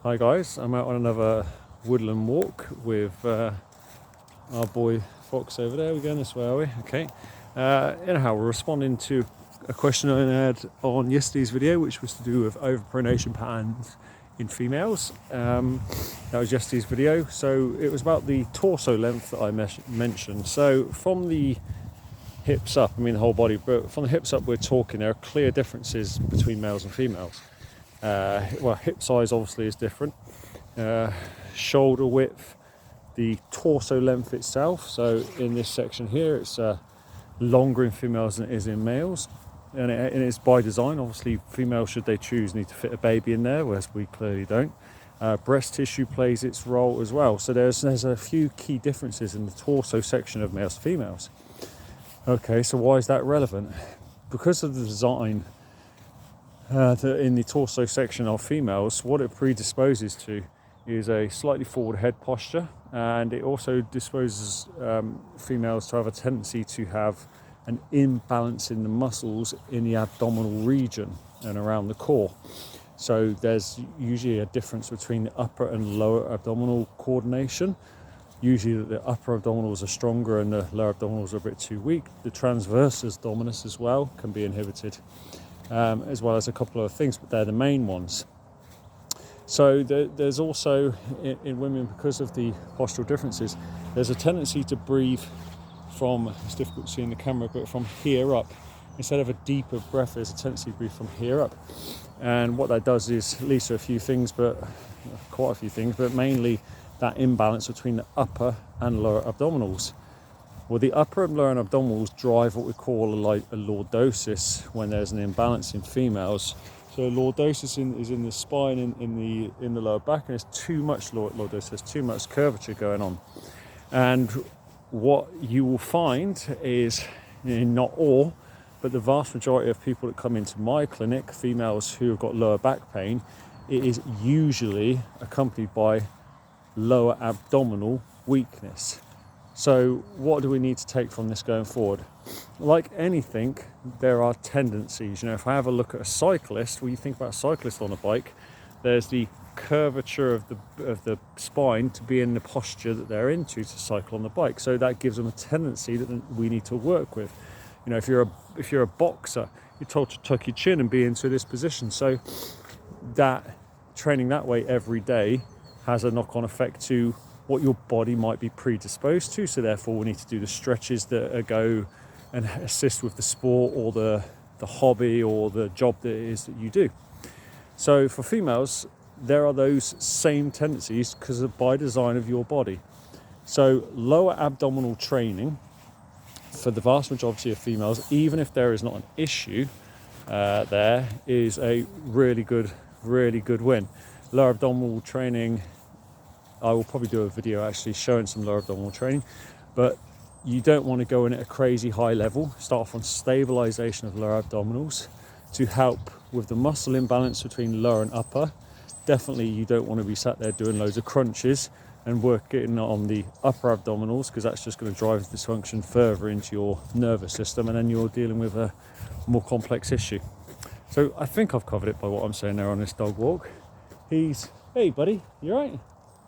Hi guys, I'm out on another woodland walk with our boy Fox over there. We're going this way, are we? Okay. Anyhow, we're responding to a question I had on yesterday's video, which was to do with overpronation patterns in females. That was yesterday's video. So it was about the torso length that I mentioned. So from the hips up, I mean the whole body, but from the hips up we're talking, there are clear differences between males and females. Well, hip size obviously is different, shoulder width, the torso length itself. So in this section here, it's longer in females than it is in males, and it's by design. Obviously, females, should they choose, need to fit a baby in there, whereas we clearly don't. Breast tissue plays its role as well. So there's a few key differences in the torso section of males to females. Okay, so why is that relevant? Because of the design in the torso section of females, what it predisposes to is a slightly forward head posture, and it also disposes females to have a tendency to have an imbalance in the muscles in the abdominal region and around the core. So there's usually a difference between the upper and lower abdominal coordination. Usually the upper abdominals are stronger and the lower abdominals are a bit too weak. The transversus abdominis as well can be inhibited, as well as a couple of things, but they're the main ones. So there's also, in women, because of the postural differences, there's a tendency to breathe from, it's difficult to see in the camera, but from here up. Instead of a deeper breath, there's a tendency to breathe from here up. And what that does is leads to a few things, but quite a few things, but mainly that imbalance between the upper and lower abdominals. Well, the upper and lower abdominals drive what we call a lordosis when there's an imbalance in females. So lordosis is in the spine, in the lower back, and there's too much lordosis, there's too much curvature going on. And what you will find is, not all, but the vast majority of people that come into my clinic, females who have got lower back pain, it is usually accompanied by lower abdominal weakness. So what do we need to take from this going forward? Like anything, there are tendencies. You know, if I have a look at a cyclist, when you think about a cyclist on a bike, there's the curvature of the spine to be in the posture that they're into to cycle on the bike. So that gives them a tendency that we need to work with. You know, if you're a boxer, you're told to tuck your chin and be into this position. So that training that way every day has a knock-on effect to what your body might be predisposed to. So therefore we need to do the stretches that go and assist with the sport or the hobby or the job that it is that you do. So for females, there are those same tendencies because of by design of your body. So lower abdominal training for the vast majority of females, even if there is not an issue there, is a really good win. Lower abdominal training, I will probably do a video actually showing some lower abdominal training, but you don't want to go in at a crazy high level. Start off on stabilization of lower abdominals to help with the muscle imbalance between lower and upper. Definitely you don't want to be sat there doing loads of crunches and working on the upper abdominals, because that's just going to drive dysfunction further into your nervous system, and then you're dealing with a more complex issue. So I think I've covered it by what I'm saying there on this dog walk. Hey buddy, you all right?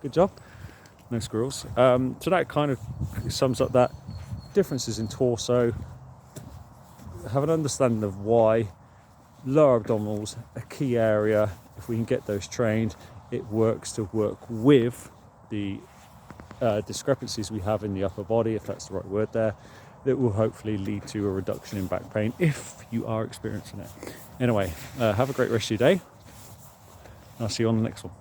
Good job. No squirrels. So that kind of sums up that differences in torso. Have an understanding of why lower abdominals a key area. If we can get those trained, it works to work with the discrepancies we have in the upper body, if that's the right word there, that will hopefully lead to a reduction in back pain if you are experiencing it. Anyway, have a great rest of your day. I'll see you on the next one.